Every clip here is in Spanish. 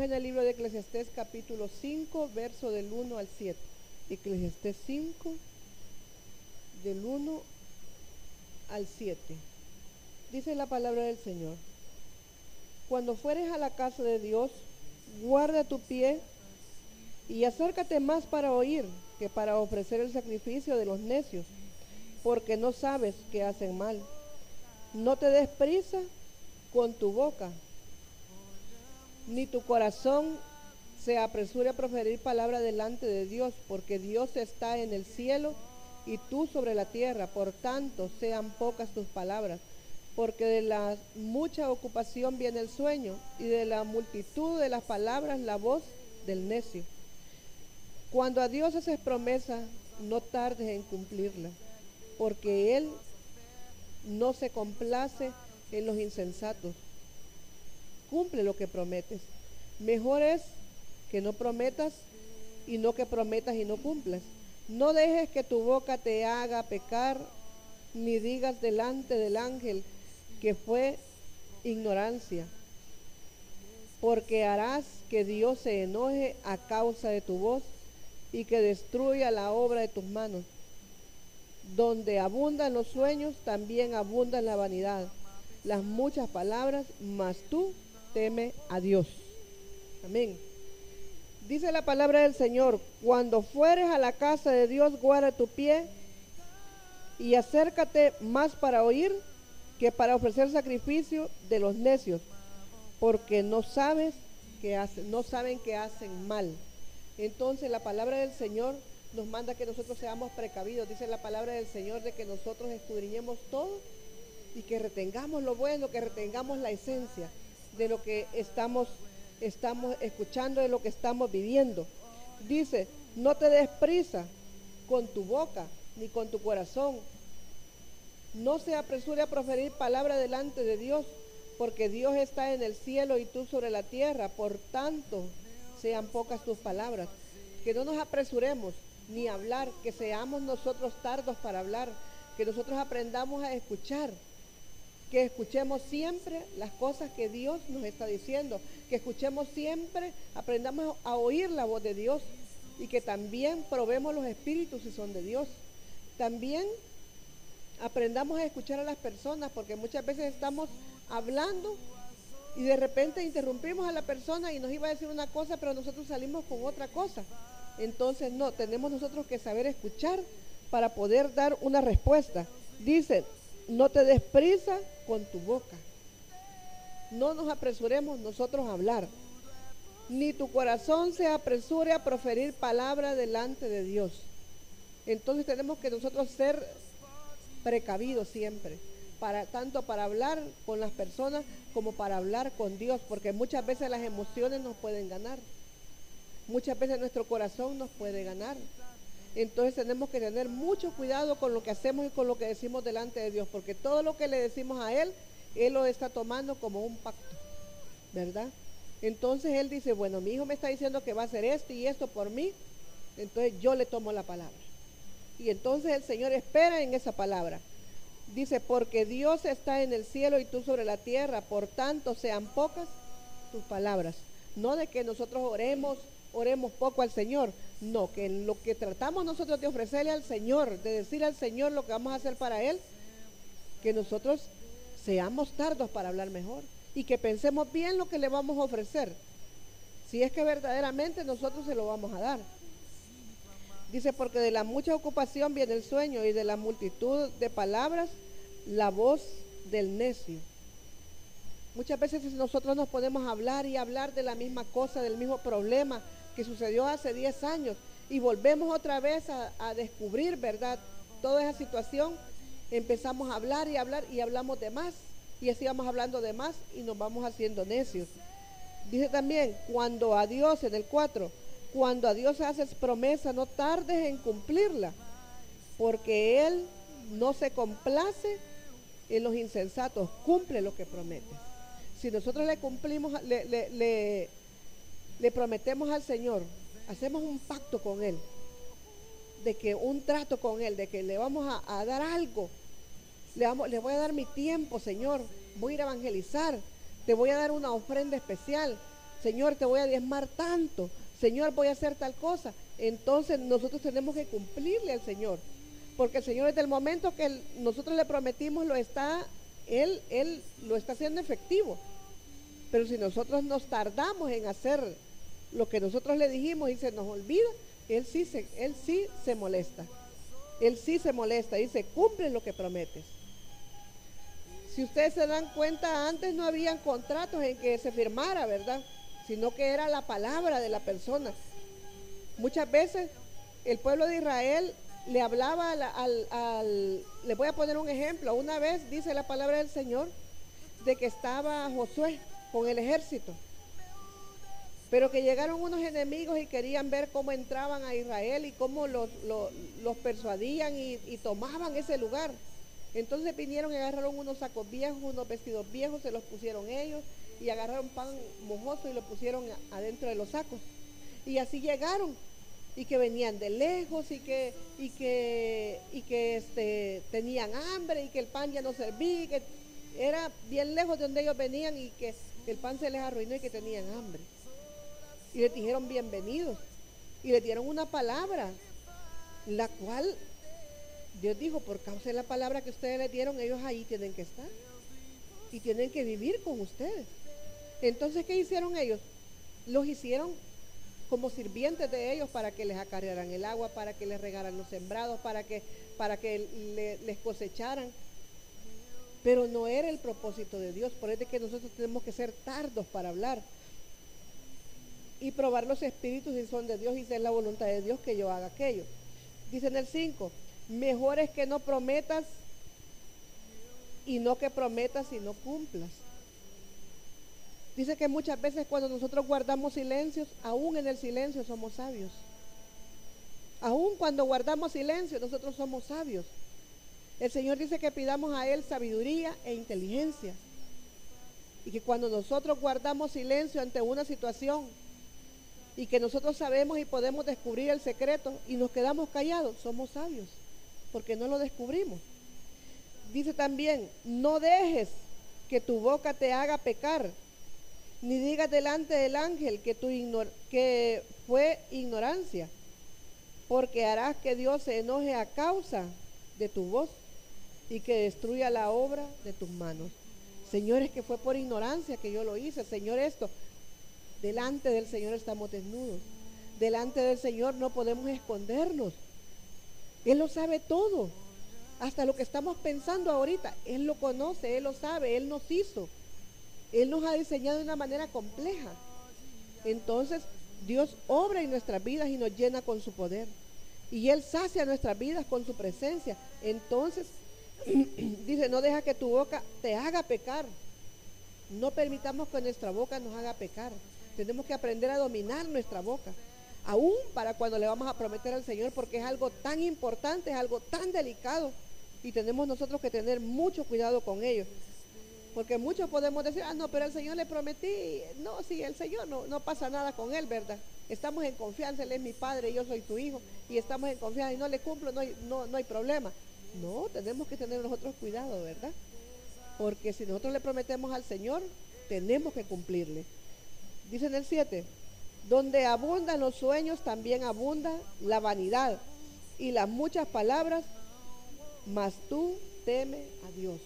en el libro de Eclesiastés capítulo 5, verso del 1 al 7. Eclesiastés 5, del 1 al 7. Dice la palabra del Señor: cuando fueres a la casa de Dios, guarda tu pie y acércate más para oír que para ofrecer el sacrificio de los necios, porque no sabes que hacen mal. No te des prisa con tu boca, ni tu corazón se apresure a proferir palabra delante de Dios, porque Dios está en el cielo y tú sobre la tierra. Por tanto, sean pocas tus palabras, porque de la mucha ocupación viene el sueño, y de la multitud de las palabras la voz del necio. Cuando a Dios haces promesa, no tardes en cumplirla, porque Él no se complace en los insensatos. Cumple lo que prometes. Mejor es que no prometas y no que prometas y no cumplas. No dejes que tu boca te haga pecar, ni digas delante del ángel que fue ignorancia, porque harás que Dios se enoje a causa de tu voz y que destruya la obra de tus manos. Donde abundan los sueños, también abunda la vanidad, las muchas palabras, mas tú teme a Dios. Amén. Dice la palabra del Señor: cuando fueres a la casa de Dios, guarda tu pie y acércate más para oír que para ofrecer sacrificio de los necios, porque no saben que hacen mal. Entonces la palabra del Señor nos manda que nosotros seamos precavidos. Dice la palabra del Señor de que nosotros escudriñemos todo y que retengamos lo bueno, que retengamos la esencia de lo que estamos escuchando, de lo que estamos viviendo. Dice: no te des prisa con tu boca ni con tu corazón. No se apresure a proferir palabra delante de Dios, porque Dios está en el cielo y tú sobre la tierra. Por tanto, sean pocas tus palabras. Que no nos apresuremos ni a hablar, que seamos nosotros tardos para hablar, que nosotros aprendamos a escuchar, que escuchemos siempre las cosas que Dios nos está diciendo, que escuchemos siempre, aprendamos a oír la voz de Dios, y que también probemos los espíritus si son de Dios. También aprendamos a escuchar a las personas, porque muchas veces estamos hablando y de repente interrumpimos a la persona y nos iba a decir una cosa, pero nosotros salimos con otra cosa. Entonces no, tenemos nosotros que saber escuchar para poder dar una respuesta. Dice: no te des prisa con tu boca. No nos apresuremos nosotros a hablar, ni tu corazón se apresure a proferir palabra delante de Dios. Entonces tenemos que nosotros ser precavidos siempre, tanto para hablar con las personas como para hablar con Dios, porque muchas veces las emociones nos pueden ganar, muchas veces nuestro corazón nos puede ganar. Entonces tenemos que tener mucho cuidado con lo que hacemos y con lo que decimos delante de Dios, porque todo lo que le decimos a Él, Él lo está tomando como un pacto, ¿verdad? Entonces Él dice: bueno, mi hijo me está diciendo que va a hacer esto y esto por mí, entonces yo le tomo la palabra. Y entonces el Señor espera en esa palabra. Dice: porque Dios está en el cielo y tú sobre la tierra, por tanto sean pocas tus palabras. No de que nosotros oremos poco al Señor, no, que en lo que tratamos nosotros de ofrecerle al Señor, de decir al Señor lo que vamos a hacer para Él, que nosotros seamos tardos para hablar mejor y que pensemos bien lo que le vamos a ofrecer, si es que verdaderamente nosotros se lo vamos a dar. Dice: porque de la mucha ocupación viene el sueño, y de la multitud de palabras la voz del necio. Muchas veces nosotros nos podemos hablar y hablar de la misma cosa, del mismo problema que sucedió hace 10 años, y volvemos otra vez a descubrir, ¿verdad?, toda esa situación. Empezamos a hablar y hablar y hablamos de más, y así vamos hablando de más y nos vamos haciendo necios. Dice también: cuando a Dios, en el 4, cuando a Dios haces promesa, no tardes en cumplirla, porque Él no se complace en los insensatos. Cumple lo que promete. Si nosotros le cumplimos, le prometemos al Señor, hacemos un pacto con Él, de que un trato con Él, de que le vamos a dar algo, le voy a dar mi tiempo, Señor, voy a ir a evangelizar, te voy a dar una ofrenda especial. Señor, te voy a diezmar tanto, Señor, voy a hacer tal cosa. Entonces nosotros tenemos que cumplirle al Señor, porque el Señor desde el momento que nosotros le prometimos Él lo está haciendo efectivo. Pero si nosotros nos tardamos en hacer lo que nosotros le dijimos y se nos olvida, Él sí se molesta. Él sí se molesta, dice, cumple lo que prometes. Si ustedes se dan cuenta, antes no habían contratos en que se firmara, ¿verdad? Sino que era la palabra de la persona. Muchas veces el pueblo de Israel le hablaba le voy a poner un ejemplo. Una vez dice la palabra del Señor de que estaba Josué con el ejército, pero que llegaron unos enemigos y querían ver cómo entraban a Israel y cómo los persuadían y tomaban ese lugar. Entonces vinieron y agarraron unos sacos viejos, unos vestidos viejos, se los pusieron ellos y agarraron pan mojoso y lo pusieron adentro de los sacos. Y así llegaron, y que venían de lejos y que tenían hambre y que el pan ya no servía, y que era bien lejos de donde ellos venían y que el pan se les arruinó y que tenían hambre. Y les dijeron bienvenidos y les dieron una palabra, la cual Dios dijo, por causa de la palabra que ustedes les dieron, ellos ahí tienen que estar y tienen que vivir con ustedes. Entonces, ¿qué hicieron ellos? Los hicieron como sirvientes de ellos para que les acarrearan el agua, para que les regaran los sembrados, para que les cosecharan. Pero no era el propósito de Dios. Por eso es que nosotros tenemos que ser tardos para hablar y probar los espíritus si son de Dios y si es la voluntad de Dios que yo haga aquello. Dice en el 5, mejor es que no prometas y no que prometas y no cumplas. Dice que muchas veces cuando nosotros guardamos silencios, aún en el silencio somos sabios. Aún cuando guardamos silencio, nosotros somos sabios. El Señor dice que pidamos a Él sabiduría e inteligencia. Y que cuando nosotros guardamos silencio ante una situación y que nosotros sabemos y podemos descubrir el secreto y nos quedamos callados, somos sabios, porque no lo descubrimos. Dice también, no dejes que tu boca te haga pecar, ni digas delante del ángel que fue ignorancia, porque harás que Dios se enoje a causa de tu voz y que destruya la obra de tus manos. Señor, es que fue por ignorancia que yo lo hice. Señor, esto, delante del Señor estamos desnudos. Delante del Señor no podemos escondernos. Él lo sabe todo. Hasta lo que estamos pensando ahorita, Él lo conoce, Él lo sabe, Él nos hizo. Él nos ha diseñado de una manera compleja. Entonces, Dios obra en nuestras vidas y nos llena con su poder. Y Él sacia nuestras vidas con su presencia. Entonces, dice, no deja que tu boca te haga pecar. No permitamos que nuestra boca nos haga pecar. Tenemos que aprender a dominar nuestra boca. Aún para cuando le vamos a prometer al Señor, porque es algo tan importante, es algo tan delicado. Y tenemos nosotros que tener mucho cuidado con ello. Porque muchos podemos decir, no, pero al Señor le prometí. No, sí, el Señor no pasa nada con Él, ¿verdad? Estamos en confianza, Él es mi Padre, yo soy su Hijo, y estamos en confianza y no le cumplo, no hay problema. No, tenemos que tener nosotros cuidado, ¿verdad? Porque si nosotros le prometemos al Señor, tenemos que cumplirle. Dice en el 7, donde abundan los sueños, también abunda la vanidad y las muchas palabras, mas tú teme a Dios.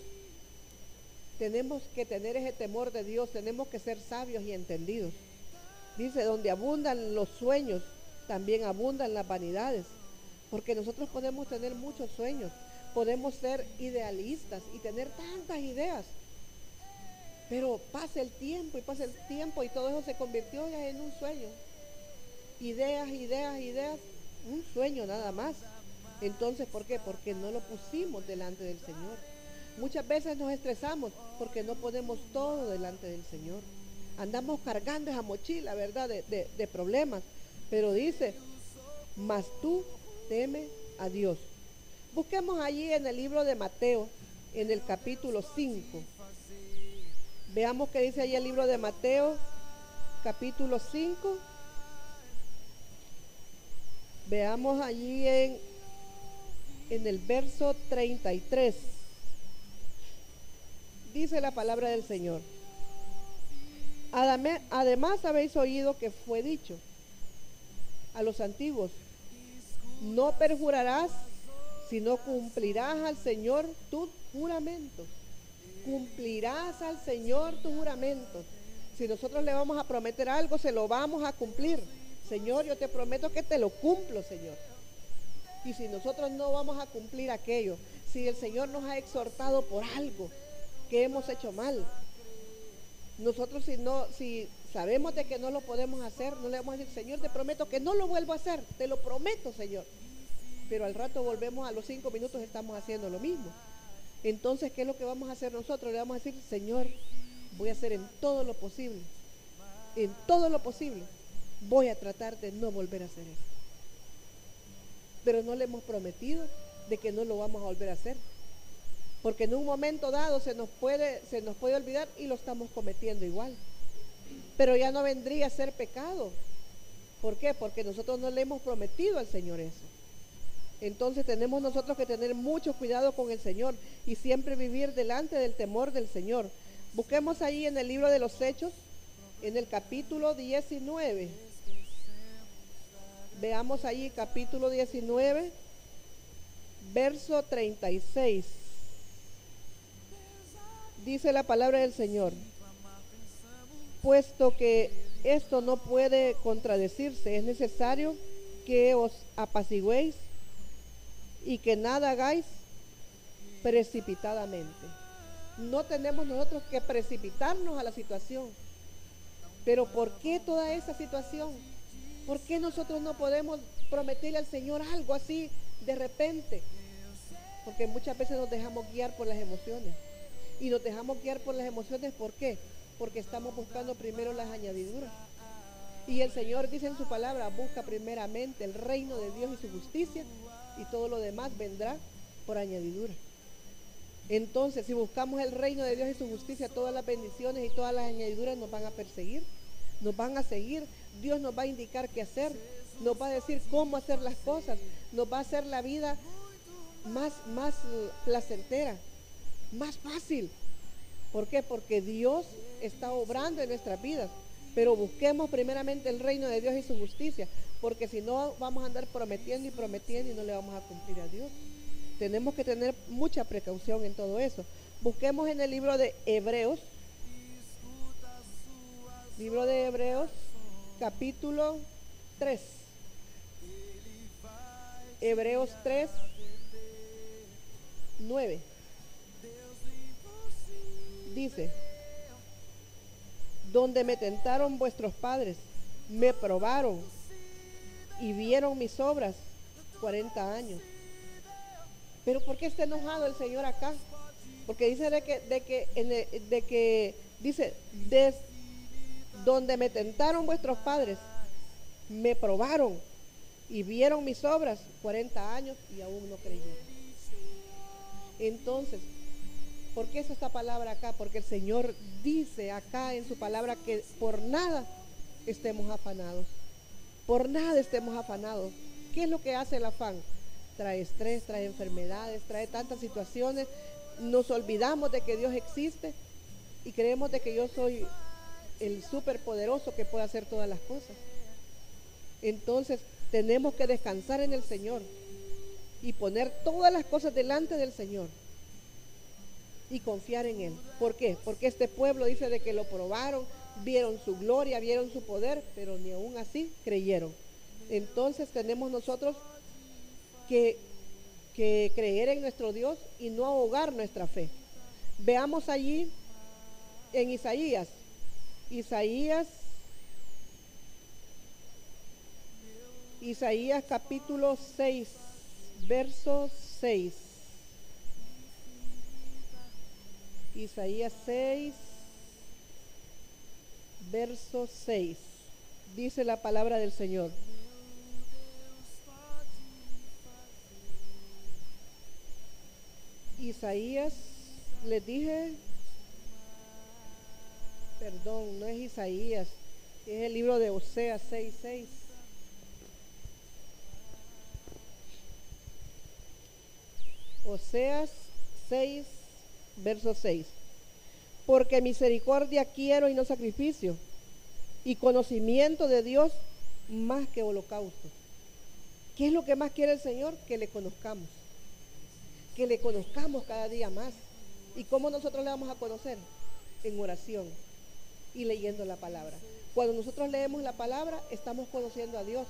Tenemos que tener ese temor de Dios, tenemos que ser sabios y entendidos. Dice, donde abundan los sueños, también abundan las vanidades. Porque nosotros podemos tener muchos sueños, podemos ser idealistas y tener tantas ideas. Pero pasa el tiempo y todo eso se convirtió ya en un sueño. Ideas, un sueño nada más. Entonces, ¿por qué? Porque no lo pusimos delante del Señor. Muchas veces nos estresamos porque no ponemos todo delante del Señor. Andamos cargando esa mochila, ¿verdad? De problemas. Pero dice, mas tú teme a Dios. Busquemos allí en el libro de Mateo, en el capítulo 5. Veamos qué dice allí el libro de Mateo, capítulo 5. Veamos allí en el verso 33. Dice la palabra del Señor. Además habéis oído que fue dicho a los antiguos, no perjurarás, sino cumplirás al Señor tus juramentos. Cumplirás al Señor tus juramentos. Si nosotros le vamos a prometer algo, se lo vamos a cumplir. Señor, yo te prometo que te lo cumplo, Señor. Y si nosotros no vamos a cumplir aquello, si el Señor nos ha exhortado por algo que hemos hecho mal, nosotros si sabemos de que no lo podemos hacer, no le vamos a decir, Señor, te prometo que no lo vuelvo a hacer, te lo prometo, Señor. Pero al rato volvemos, a los 5 minutos estamos haciendo lo mismo. Entonces, ¿qué es lo que vamos a hacer nosotros? Le vamos a decir, Señor, voy a hacer en todo lo posible, voy a tratar de no volver a hacer eso. Pero no le hemos prometido de que no lo vamos a volver a hacer. Porque en un momento dado se nos puede olvidar y lo estamos cometiendo igual. Pero ya no vendría a ser pecado. ¿Por qué? Porque nosotros no le hemos prometido al Señor eso. Entonces tenemos nosotros que tener mucho cuidado con el Señor y siempre vivir delante del temor del Señor. Busquemos ahí en el libro de los Hechos, en el capítulo 19. Veamos ahí capítulo 19, verso 36. Dice la palabra del Señor: puesto que esto no puede contradecirse, es necesario que os apaciguéis y que nada hagáis precipitadamente. No tenemos nosotros que precipitarnos a la situación. Pero ¿por qué toda esa situación? ¿Por qué nosotros no podemos prometerle al Señor algo así de repente? Porque muchas veces nos dejamos guiar por las emociones. Y nos dejamos guiar por las emociones, ¿por qué? Porque estamos buscando primero las añadiduras. Y el Señor dice en su palabra, busca primeramente el reino de Dios y su justicia, y todo lo demás vendrá por añadidura. Entonces, si buscamos el reino de Dios y su justicia, todas las bendiciones y todas las añadiduras nos van a perseguir, nos van a seguir. Dios nos va a indicar qué hacer, nos va a decir cómo hacer las cosas, nos va a hacer la vida más placentera, más fácil. ¿Por qué? Porque Dios está obrando en nuestras vidas. Pero busquemos primeramente el reino de Dios y su justicia, porque si no vamos a andar prometiendo y prometiendo y no le vamos a cumplir a Dios. Tenemos que tener mucha precaución en todo eso. Busquemos en el libro de Hebreos, capítulo 3. Hebreos 3, 9. Dice: donde me tentaron vuestros padres, me probaron y vieron mis obras 40 años. Pero ¿por qué está enojado el Señor acá? Porque dice donde me tentaron vuestros padres, me probaron y vieron mis obras 40 años y aún no creyeron. Entonces, ¿por qué es esta palabra acá? Porque el Señor dice acá en su palabra que por nada estemos afanados. Por nada estemos afanados. ¿Qué es lo que hace el afán? Trae estrés, trae enfermedades, trae tantas situaciones. Nos olvidamos de que Dios existe y creemos de que yo soy el superpoderoso que puede hacer todas las cosas. Entonces tenemos que descansar en el Señor y poner todas las cosas delante del Señor y confiar en Él. ¿Por qué? Porque este pueblo dice de que lo probaron, vieron su gloria, vieron su poder, pero ni aún así creyeron. Entonces tenemos nosotros que creer en nuestro Dios y no ahogar nuestra fe. Veamos allí en Isaías capítulo 6, verso 6. Isaías 6, verso 6. Dice la palabra del Señor: Isaías, les dije, perdón, no es Isaías, es el libro de Oseas 6:6. Oseas 6, verso 6. porque misericordia quiero y no sacrificio, y conocimiento de Dios más que holocausto. ¿Qué es lo que más quiere el Señor? Que le conozcamos cada día más. ¿Y cómo nosotros le vamos a conocer? En oración y leyendo la palabra. Cuando nosotros leemos la palabra, estamos conociendo a Dios.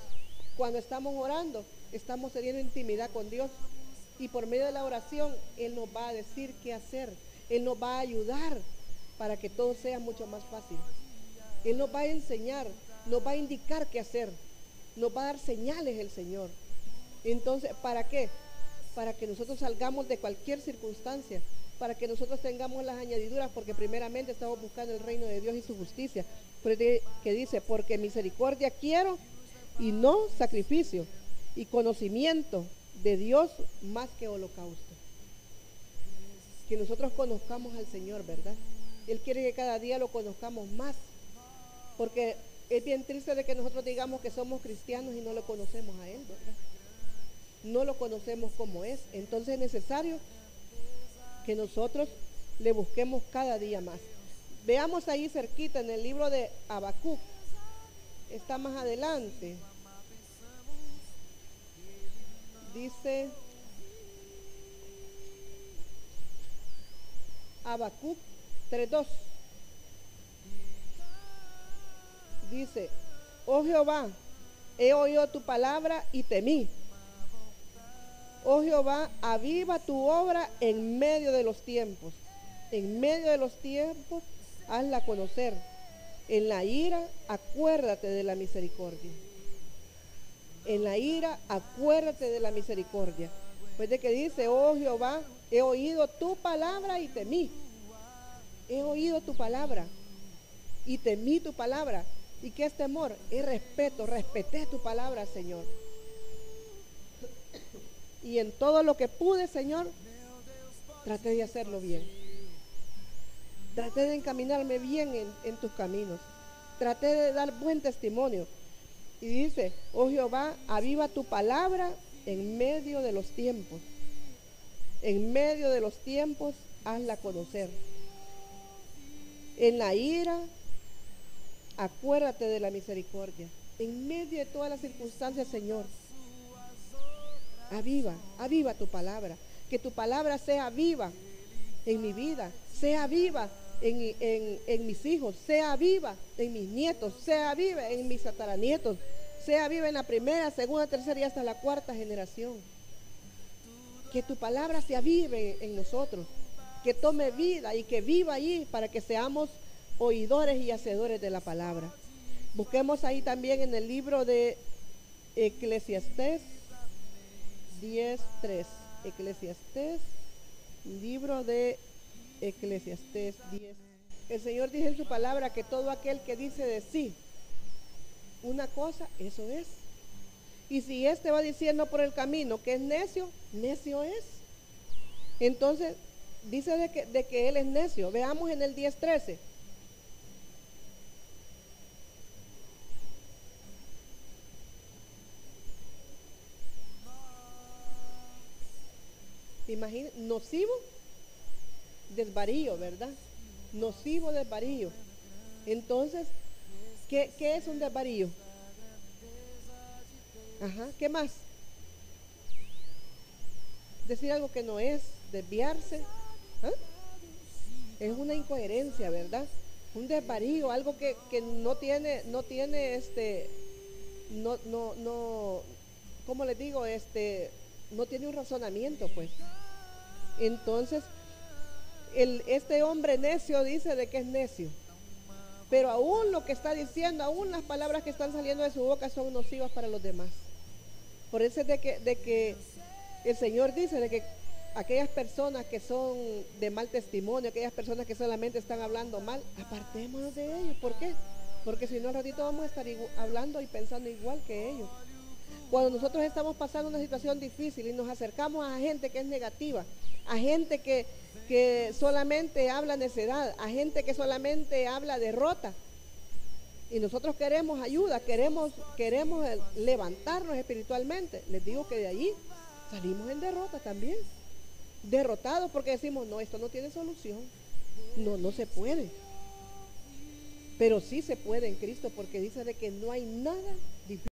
Cuando estamos orando, estamos teniendo intimidad con Dios. Y por medio de la oración, Él nos va a decir qué hacer. Él nos va a ayudar para que todo sea mucho más fácil. Él nos va a enseñar, nos va a indicar qué hacer. Nos va a dar señales el Señor. Entonces, ¿para qué? Para que nosotros salgamos de cualquier circunstancia, para que nosotros tengamos las añadiduras, porque primeramente estamos buscando el reino de Dios y su justicia. Que dice, porque misericordia quiero y no sacrificio, y conocimiento de Dios más que holocausto. Que nosotros conozcamos al Señor, ¿verdad? Él quiere que cada día lo conozcamos más, porque es bien triste de que nosotros digamos que somos cristianos y no lo conocemos a Él, ¿verdad? No lo conocemos como es. Entonces es necesario que nosotros le busquemos cada día más. Veamos ahí cerquita en el libro de Habacuc, está más adelante. Dice Habacuc 3:2. Dice, oh Jehová, he oído tu palabra y temí. Oh Jehová, aviva tu obra en medio de los tiempos. En medio de los tiempos, hazla conocer. En la ira, acuérdate de la misericordia. En la ira, acuérdate de la misericordia. Pues de que dice, oh Jehová, he oído tu palabra y temí. He oído tu palabra y temí tu palabra. ¿Y qué es temor? Es respeto, respeté tu palabra, Señor. Y en todo lo que pude, Señor, traté de hacerlo bien. Traté de encaminarme bien en tus caminos. Traté de dar buen testimonio. Y dice, oh Jehová, aviva tu palabra en medio de los tiempos. En medio de los tiempos, hazla conocer. En la ira, acuérdate de la misericordia. En medio de todas las circunstancias, Señor, aviva tu palabra. Que tu palabra sea viva en mi vida, sea viva en mis hijos, sea viva en mis nietos, sea viva en mis tataranietos, sea viva en la primera, segunda, tercera y hasta la cuarta generación. Que tu palabra se avive en nosotros, que tome vida y que viva allí para que seamos oidores y hacedores de la palabra. Busquemos ahí también en el libro de Eclesiastés 10:3. Eclesiastés, libro de Eclesiastés 10. El Señor dice en su palabra que todo aquel que dice de sí una cosa, eso es. Y si éste va diciendo por el camino que es necio, necio es. Entonces dice de que él es necio. Veamos en el 10:13. Imagínate, nocivo, desvarío, ¿verdad? Nocivo, desvarío. Entonces, ¿qué es un desvarío? Ajá, ¿qué más? Decir algo que no es, desviarse. ¿Ah? Es una incoherencia, ¿verdad? Un desvarío, algo que no tiene, ¿cómo les digo? No tiene un razonamiento, pues. Entonces, este hombre necio dice de que es necio, pero aún lo que está diciendo, aún las palabras que están saliendo de su boca son nocivas para los demás. Por eso es de que el Señor dice de que aquellas personas que son de mal testimonio, aquellas personas que solamente están hablando mal, apartémonos de ellos. ¿Por qué? Porque si no, al ratito vamos a estar hablando y pensando igual que ellos. Cuando nosotros estamos pasando una situación difícil y nos acercamos a gente que es negativa, a gente que solamente habla necedad, a gente que solamente habla derrota, y nosotros queremos ayuda, queremos levantarnos espiritualmente, les digo que de allí salimos en derrota también, derrotados porque decimos, no, esto no tiene solución, No, no se puede. Pero sí se puede en Cristo, porque dice de que no hay nada difícil.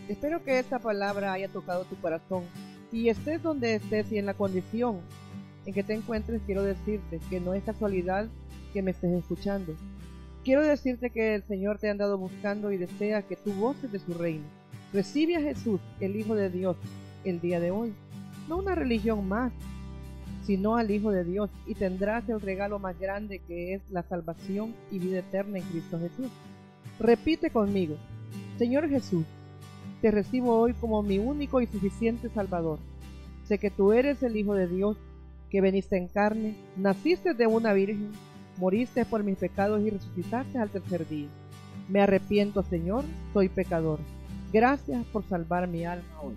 Espero que esta palabra haya tocado tu corazón. Y estés donde estés y en la condición en que te encuentres, quiero decirte que no es casualidad que me estés escuchando. Quiero decirte que el Señor te ha andado buscando y desea que tú goces de su reino. Recibe a Jesús, el Hijo de Dios, el día de hoy. No una religión más, sino al Hijo de Dios, y tendrás el regalo más grande, que es la salvación y vida eterna en Cristo Jesús. Repite conmigo: Señor Jesús, te recibo hoy como mi único y suficiente Salvador. Sé que tú eres el Hijo de Dios, que veniste en carne, naciste de una virgen, moriste por mis pecados y resucitaste al tercer día. Me arrepiento, Señor, soy pecador. Gracias por salvar mi alma hoy.